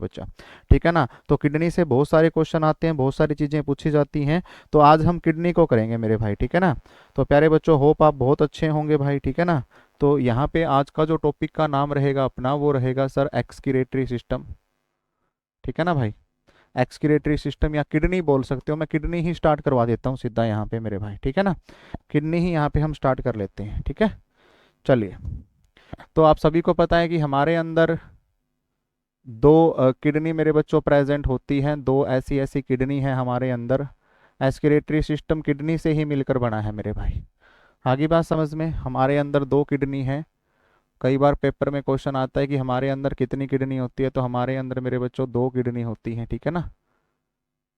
बच्चा, ठीक है ना। तो किडनी से बहुत सारे क्वेश्चन आते हैं, बहुत सारी चीजें पूछी जाती हैं। तो आज हम किडनी को करेंगे मेरे भाई, ठीक है ना। तो प्यारे बच्चों, होप आप बहुत अच्छे होंगे भाई, ठीक है ना। तो यहाँ पे आज का जो टॉपिक का नाम रहेगा अपना, वो रहेगा सर एक्सक्रीटरी सिस्टम, ठीक है ना भाई। एक्सक्रीटरी सिस्टम या किडनी बोल सकते हो, मैं किडनी ही स्टार्ट करवा देता हूँ सीधा यहाँ पे मेरे भाई, ठीक है ना। किडनी ही यहाँ पे हम स्टार्ट कर लेते हैं, ठीक है। चलिए, तो आप सभी को पता है कि हमारे अंदर दो किडनी मेरे बच्चों प्रेजेंट होती हैं। दो ऐसी ऐसी किडनी है हमारे अंदर। एस्किरेटरी सिस्टम किडनी से ही मिलकर बना है मेरे भाई। आगे बात समझ में, हमारे अंदर दो किडनी है। कई बार पेपर में क्वेश्चन आता है कि हमारे अंदर कितनी किडनी होती है, तो हमारे अंदर मेरे बच्चों दो किडनी होती हैं, ठीक है ना।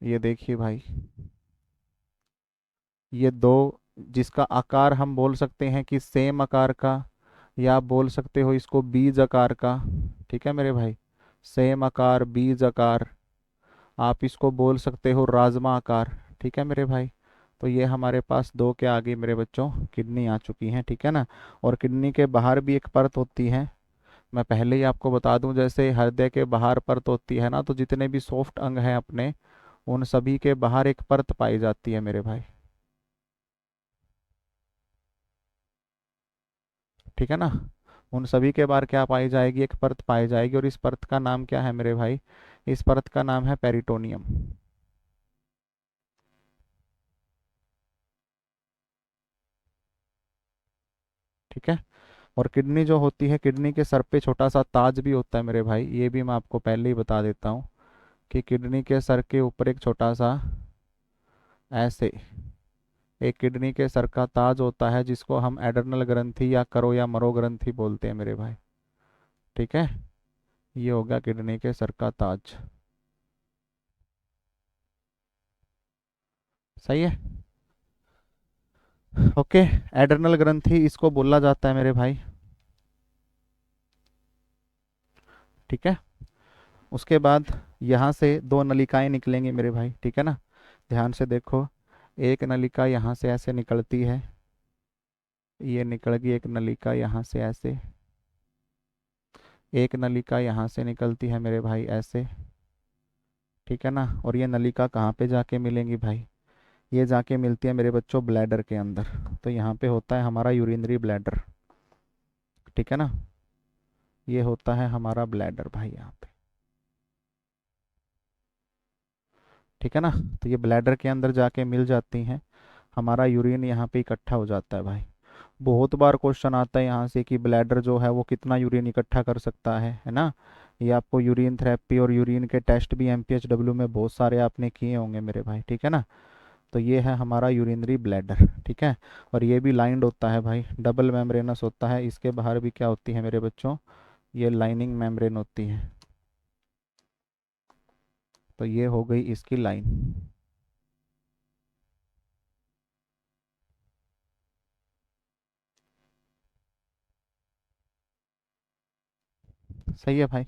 ये देखिए भाई, ये दो, जिसका आकार हम बोल सकते हैं कि सेम आकार का, या आप बोल सकते हो इसको बीज आकार का, ठीक है मेरे भाई। सेम आकार, बीज आकार, आप इसको बोल सकते हो राजमा आकार, ठीक है मेरे भाई। तो ये हमारे पास दो के आगे मेरे बच्चों किडनी आ चुकी हैं, ठीक है ना। और किडनी के बाहर भी एक परत होती है। मैं पहले ही आपको बता दूं, जैसे हृदय के बाहर परत होती है ना, तो जितने भी सॉफ्ट अंग हैं अपने, उन सभी के बाहर एक परत पाई जाती है मेरे भाई, ठीक है ना। उन सभी के बाहर क्या पाई जाएगी, एक परत पाई जाएगी, और इस परत का नाम क्या है मेरे भाई, इस परत का नाम है पेरिटोनियम, ठीक है। और किडनी जो होती है, किडनी के सर पे छोटा सा ताज भी होता है मेरे भाई, ये भी मैं आपको पहले ही बता देता हूँ कि किडनी के सर के ऊपर एक छोटा सा, ऐसे एक किडनी के सर का ताज होता है, जिसको हम एडर्नल ग्रंथि या करो या मरो ग्रंथि बोलते हैं मेरे भाई, ठीक है। ये हो गया किडनी के सर का ताज, सही है। ओके, एडर्नल ग्रंथि इसको बोला जाता है मेरे भाई, ठीक है। उसके बाद यहाँ से दो नलिकाएं निकलेंगी मेरे भाई, ठीक है ना। ध्यान से देखो, एक नलिका यहाँ से ऐसे निकलती है, ये निकल गई एक नलिका यहाँ से ऐसे, एक नलिका यहाँ से निकलती है मेरे भाई ऐसे, ठीक है ना। और ये नलिका कहाँ पे जाके मिलेंगी भाई, ये जाके मिलती है मेरे बच्चों ब्लैडर के अंदर। तो यहाँ पे होता है हमारा यूरिनरी ब्लैडर, ठीक है ना। ये होता है हमारा ब्लैडर भाई यहाँ पे, ठीक है ना। तो ये ब्लैडर के अंदर जाके मिल जाती हैं, हमारा यूरिन यहाँ पे इकट्ठा हो जाता है भाई। बहुत बार क्वेश्चन आता है यहाँ से कि ब्लैडर जो है वो कितना यूरिन इकट्ठा कर सकता है ना। ये आपको यूरिन थेरेपी और यूरिन के टेस्ट भी एमपीएचडब्ल्यू में बहुत सारे आपने किए होंगे मेरे भाई, ठीक है ना। तो ये है हमारा यूरिनरी ब्लैडर, ठीक है। और ये भी लाइंड होता है भाई, डबल मेम्ब्रेनस होता है। इसके बाहर भी क्या होती है मेरे बच्चों, ये लाइनिंग मेम्ब्रेन होती है। तो ये हो गई इसकी लाइन, सही है भाई।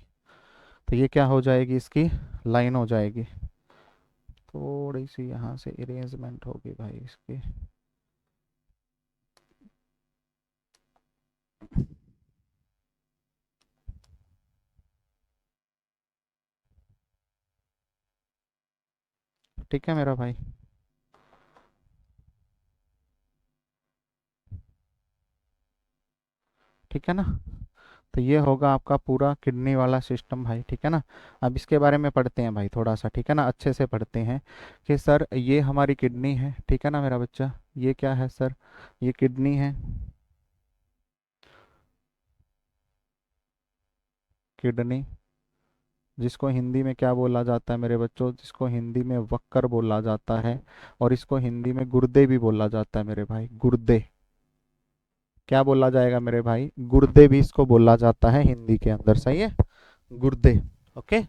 तो ये क्या हो जाएगी, इसकी लाइन हो जाएगी। थोड़ी सी यहाँ से अरेंजमेंट होगी भाई इसकी, ठीक है मेरा भाई। ठीक है ना। तो ये होगा आपका पूरा किडनी वाला सिस्टम भाई, ठीक है ना। अब इसके बारे में पढ़ते हैं भाई थोड़ा सा, ठीक है ना, अच्छे से पढ़ते हैं कि सर ये हमारी किडनी है, ठीक है ना मेरा बच्चा। ये क्या है सर, ये किडनी है, किडनी, जिसको हिंदी में क्या बोला जाता है मेरे बच्चों, जिसको हिंदी में वक्कर बोला जाता है। और इसको हिंदी में गुर्दे भी बोला जाता है मेरे भाई, गुर्दे। क्या बोला जाएगा मेरे भाई, गुर्दे भी इसको बोला जाता है हिंदी के अंदर, सही है, गुर्दे। ओके।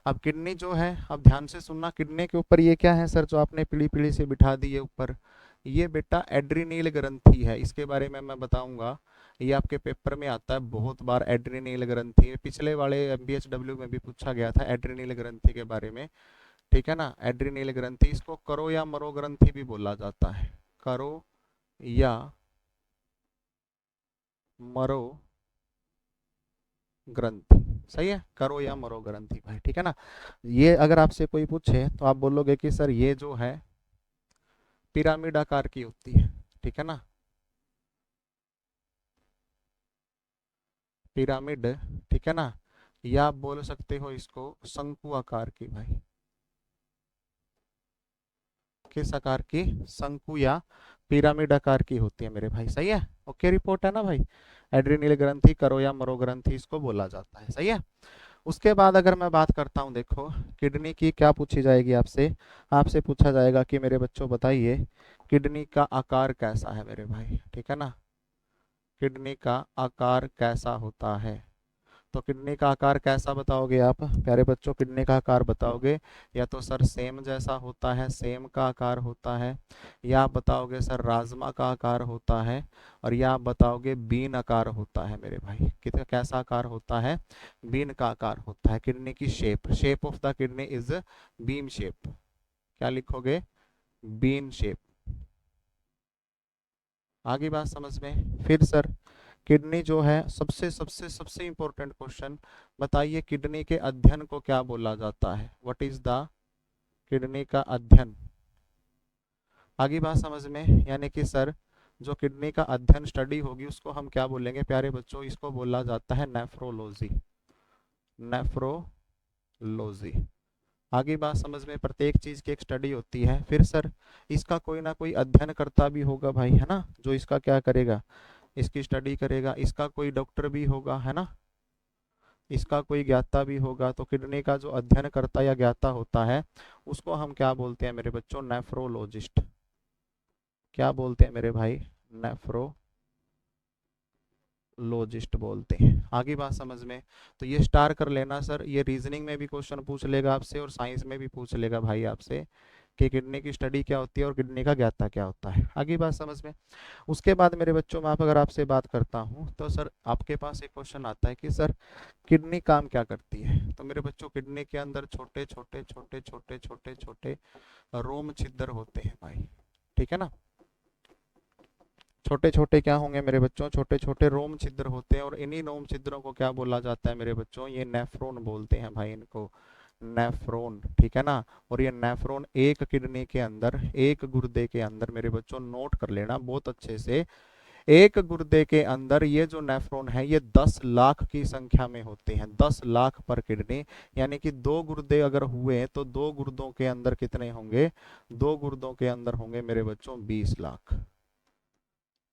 अब किडनी जो है, अब ध्यान से सुनना, किडनी के ऊपर ये क्या है सर जो आपने पीली पीली से बिठा दी है ऊपर, ये बेटा एड्रीनल ग्रंथि है। इसके बारे में मैं बताऊंगा, ये आपके पेपर में आता है बहुत बार, एड्रीनल ग्रंथि। पिछले वाले एमपीएचडब्ल्यू में भी पूछा गया था एड्रीनल ग्रंथि के बारे में, ठीक है ना। एड्रीनल ग्रंथि, इसको करो या मरो ग्रंथि भी बोला जाता है, करो या मरो ग्रंथि, सही है, करो या मरो ग्रंथि भाई, ठीक है ना। ये अगर आपसे कोई पूछे तो आप बोलोगे कि सर ये जो है पिरामिड आकार की होती है, ठीक है ना, पिरामिड, ठीक है ना, या आप बोल सकते हो इसको शंकु आकार की भाई, किस आकार की, शंकु या पिरामिड आकार की होती है मेरे भाई, सही है। ओके रिपोर्ट है ना भाई। एड्रीनल ग्रंथि, करो या मरो ग्रंथि इसको बोला जाता है, सही है। उसके बाद अगर मैं बात करता हूं, देखो किडनी की क्या पूछी जाएगी आपसे, आपसे पूछा जाएगा कि मेरे बच्चों बताइए किडनी का आकार कैसा है मेरे भाई, ठीक है ना, किडनी का आकार कैसा होता है। तो किडनी का आकार कैसा बताओगे आप प्यारे बच्चों, किडनी का आकार बताओगे या तो सर सेम जैसा होता है, सेम का आकार होता है, या आप बताओगे सर राजमा का आकार होता है, और या आप बताओगे बीन आकार होता है मेरे भाई, कितना कैसा आकार होता है, बीन का आकार होता है। किडनी की shape, shape of the kidney is bean shape, क्या लिखोगे, बीन शेप। आगे बात समझ में। फिर सर किडनी जो है, सबसे सबसे सबसे इंपॉर्टेंट क्वेश्चन, बताइए किडनी के अध्ययन को क्या बोला जाता है, व्हाट इज द किडनी का अध्ययन। आगे बात समझ में, यानी कि सर जो किडनी का अध्ययन स्टडी होगी उसको हम क्या बोलेंगे प्यारे बच्चों, इसको बोला जाता है नेफ्रोलॉजी, नेफ्रोलॉजी। आगे बात समझ में, प्रत्येक चीज की एक स्टडी होती है। फिर सर इसका कोई ना कोई अध्ययन करता भी होगा भाई, है ना, जो इसका क्या करेगा, इसकी स्टडी करेगा, इसका कोई डॉक्टर भी होगा, है ना, इसका कोई ज्ञाता भी होगा। तो किडनी का जो अध्ययन करता या ज्ञाता होता है उसको हम क्या बोलते हैं मेरे बच्चों, नेफ्रोलॉजिस्ट। क्या बोलते हैं मेरे भाई, नेफ्रोलॉजिस्ट बोलते हैं। आगे बात समझ में। तो ये स्टार कर लेना सर, ये रीजनिंग में भी क्वेश्चन पूछ लेगा आपसे और साइंस में भी पूछ लेगा भाई आपसे कि किडनी की स्टडी क्या होती है और किडनी का ज्ञाता क्या होता है। आगे बात समझ में। उसके बाद मेरे बच्चों में आप अगर आपसे बात करता हूँ तो सर आपके पास एक क्वेश्चन आता है कि सर किडनी काम क्या करती है। तो मेरे बच्चों किडनी के अंदर छोटे छोटे छोटे छोटे छोटे छोटे रोम छिद्र होते हैं भाई, ठीक है ना, छोटे छोटे क्या होंगे मेरे बच्चों, छोटे छोटे रोम छिद्र होते हैं, और इन्हीं रोम छिद्रों को क्या बोला जाता है मेरे बच्चों, ये नेफ्रोन बोलते हैं भाई इनको, नेफ्रोन, ठीक है ना। और ये नेफ्रोन एक किडनी के अंदर, एक गुर्दे के अंदर मेरे बच्चों नोट कर लेना बहुत अच्छे से, एक गुर्दे के अंदर ये जो नेफ्रॉन है ये 10 लाख की संख्या में होते हैं, 10 लाख पर किडनी। यानी कि दो गुर्दे अगर हुए तो दो गुर्दों के अंदर कितने होंगे, दो गुर्दों के अंदर होंगे मेरे बच्चों 20 लाख,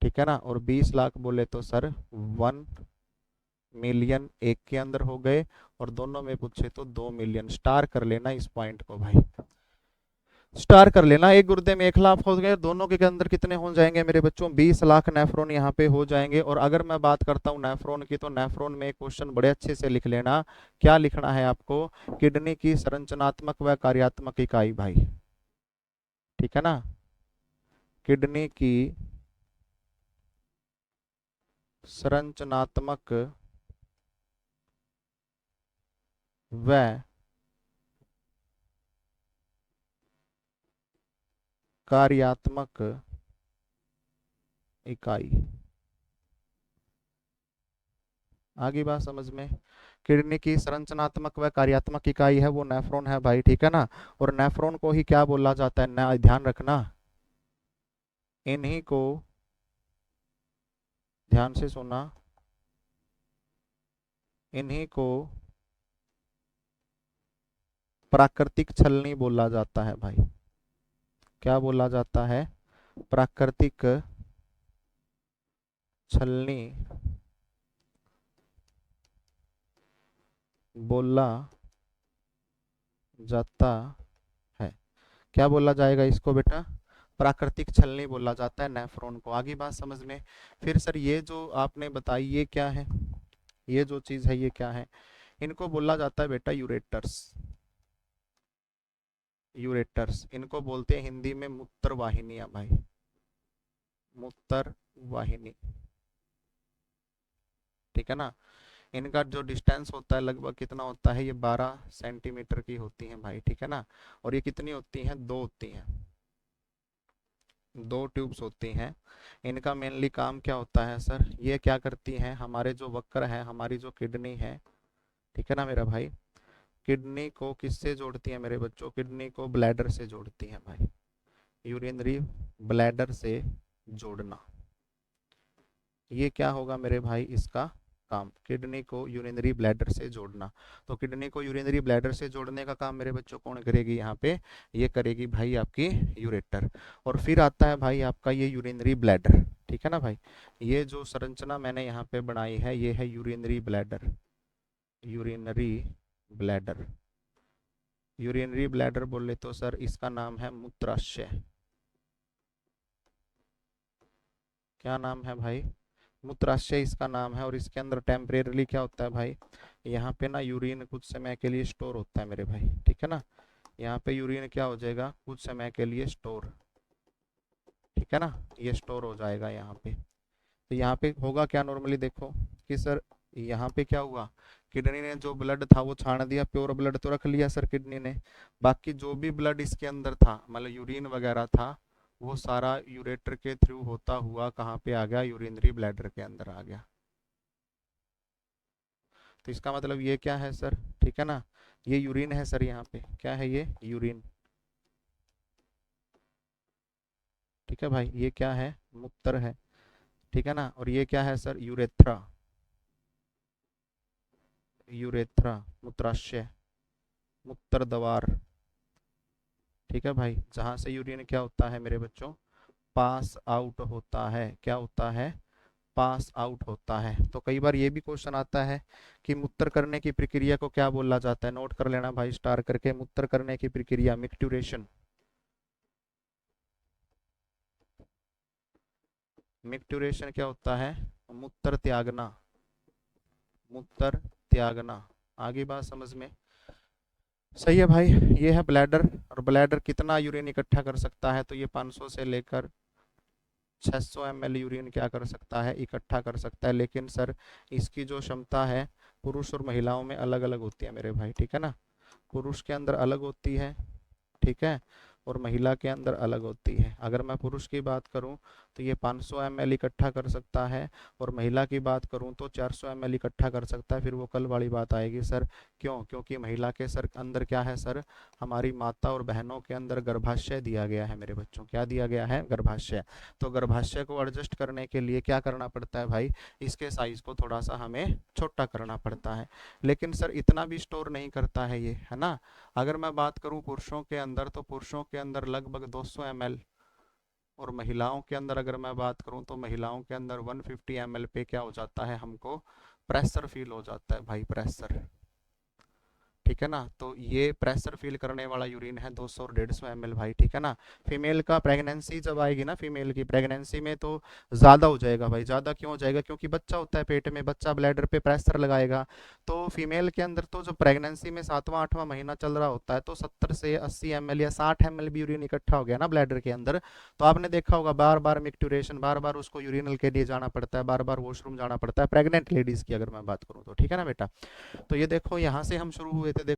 ठीक है ना। और 20 लाख बोले तो सर 1 मिलियन एक के अंदर हो गए, और दोनों में पूछे तो 2 मिलियन। स्टार कर लेना इस पॉइंट को भाई, स्टार कर लेना। एक गुर्दे में 1 लाख हो गए, दोनों के अंदर कितने हो जाएंगे मेरे बच्चों, 20 लाख नेफ्रॉन यहाँ पे हो जाएंगे। और अगर मैं बात करता हूँ नेफ्रॉन की, तो नेफ्रॉन में एक क्वेश्चन बड़े अच्छे से लिख लेना, क्या लिखना है आपको, किडनी की संरचनात्मक व कार्यात्मक इकाई भाई, ठीक है ना, किडनी की संरचनात्मक व कार्यात्मक इकाई। आगे बात समझ में। किडनी की संरचनात्मक व कार्यात्मक इकाई है वो नेफ्रॉन है भाई, ठीक है ना। और नेफ्रॉन को ही क्या बोला जाता है ना, ध्यान रखना, इन्हीं को ध्यान से सुना, इन्हीं को प्राकृतिक छलनी बोला जाता है भाई। क्या बोला जाता है, प्राकृतिक छलनी बोला जाता है। क्या बोला जाएगा इसको बेटा, प्राकृतिक छलनी बोला जाता है नेफ्रॉन को। आगे बात समझ में। फिर सर ये जो आपने बताई ये क्या है, ये जो चीज है ये क्या है, इनको बोला जाता है बेटा यूरेटर्स, यूरेटर्स इनको बोलते हैं हिंदी में मूत्र वाहिनियां भाई, मूत्र वाहिनी, ठीक है ना। इनका जो डिस्टेंस होता है लगभग कितना होता है, ये 12 सेंटीमीटर की होती हैं भाई, ठीक है ना। और ये कितनी होती हैं, दो होती हैं, दो ट्यूब्स होती हैं। इनका मेनली काम क्या होता है सर, ये क्या करती हैं, हमारे जो वक्र है, हमारी जो किडनी है, ठीक है ना मेरा भाई। किडनी को किससे जोड़ती है मेरे बच्चों? किडनी को ब्लैडर से जोड़ती है भाई, यूरिनरी ब्लैडर से जोड़ना। ये क्या होगा मेरे भाई इसका काम, किडनी को यूरिनरी ब्लैडर से जोड़ना। तो किडनी को यूरिनरी ब्लैडर से जोड़ने का काम मेरे बच्चों कौन करेगी यहाँ पे? ये करेगी भाई आपकी यूरेटर। और फिर आता है भाई आपका ये यूरिनरी ब्लैडर, ठीक है ना भाई। ये जो संरचना मैंने यहाँ पे बनाई है ये है urinary bladder, urinary bladder. Urinary bladder बोले तो सर इसका नाम है मूत्राशय। क्या नाम है भाई? मूत्राशय इसका नाम है। और इसके अंदर टेम्परेरली क्या होता है भाई, यहाँ पे ना यूरिन कुछ समय के लिए स्टोर होता है मेरे भाई, ठीक है ना। यहाँ पे यूरिन क्या हो जाएगा, कुछ समय के लिए स्टोर, ठीक है ना, ये स्टोर हो जाएगा यहाँ पे। तो यहाँ पे होगा क्या नॉर्मली देखो कि सर यहाँ पे क्या हुआ, किडनी ने जो ब्लड था वो छान दिया, प्योर ब्लड तो रख लिया सर किडनी ने। बाकी जो भी ब्लड इसके अंदर था मतलब यूरिन वगैरह था वो सारा यूरेटर के थ्रू होता हुआ कहाँ पे आ गया, यूरिनरी ब्लैडर के अंदर आ गया। तो इसका मतलब ये क्या है सर, ठीक है ना, ये यूरिन है सर, यहाँ पे क्या है ये यूरिन, ठीक है भाई। ये क्या है, मूत्र है, ठीक है ना। और ये क्या है सर, यूरेथ्रा, यूरेथ्रा मूत्राशय, मूत्र द्वार, ठीक है भाई। जहां से यूरिन क्या होता है मेरे बच्चों, पास आउट होता है, क्या होता है, पास आउट होता है। तो कई बार ये भी क्वेश्चन आता है कि मूत्र करने की प्रक्रिया को क्या बोला जाता है, नोट कर लेना भाई स्टार करके, मूत्र करने की प्रक्रिया मिक्टुरेशन, मिक्टुरेशन क्या होता है, मूत्र त्यागना, मूत्र त्यागना। आगे बात समझ में? सही है भाई। ये है ब्लैडर। और ब्लैडर कितना यूरिन इकट्ठा कर सकता है, तो ये 500 से लेकर 600 ml यूरिन क्या कर सकता है, इकट्ठा कर सकता है। लेकिन सर इसकी जो क्षमता है पुरुष और महिलाओं में अलग अलग होती है मेरे भाई, ठीक है ना। पुरुष के अंदर अलग होती है, ठीक है, और महिला के अंदर अलग होती है। अगर मैं पुरुष की बात करूं तो ये 500 ml इकट्ठा कर सकता है, और महिला की बात करूं तो 400 ml इकट्ठा कर सकता है। फिर वो कल वाली बात आएगी सर, क्यों? क्योंकि महिला के सर अंदर क्या है सर, हमारी माता और बहनों के अंदर गर्भाशय दिया गया है मेरे बच्चों, क्या दिया गया है, गर्भाशय। तो गर्भाशय को एडजस्ट करने के लिए क्या करना पड़ता है भाई, इसके साइज को थोड़ा सा हमें छोटा करना पड़ता है। लेकिन सर इतना भी स्टोर नहीं करता है ये, है ना। अगर मैं बात करूं पुरुषों के अंदर तो पुरुषों के अंदर लगभग 200 ml, और महिलाओं के अंदर अगर मैं बात करूं तो महिलाओं के अंदर 150 ml पे क्या हो जाता है, हमको प्रेशर फील हो जाता है भाई, प्रेशर, ठीक है ना। तो ये प्रेशर फील करने वाला यूरिन है 200 और 150 ml भाई, ठीक है ना। फीमेल का प्रेगनेंसी जब आएगी ना, फीमेल की प्रेगनेंसी में तो ज़्यादा हो जाएगा भाई। ज़्यादा क्यों हो जाएगा, क्योंकि बच्चा होता है पेट में, बच्चा ब्लैडर पे प्रेशर लगाएगा। तो फीमेल के अंदर तो जब प्रेगनेंसी में 7वां 8वां महीना चल रहा होता है तो 70 से 80 ml या 60 ml भी यूरिन इकट्ठा हो गया ना ब्लैडर के अंदर, तो आपने देखा होगा बार बार मिक्टुरेशन, बार बार उसको यूरिनल के लिए जाना पड़ता है, बार बार वॉशरूम जाना पड़ता है, प्रेग्नेंट लेडीज़ की अगर मैं बात करूँ तो, ठीक है ना बेटा। तो ये देखो यहाँ से हम शुरू हुए थे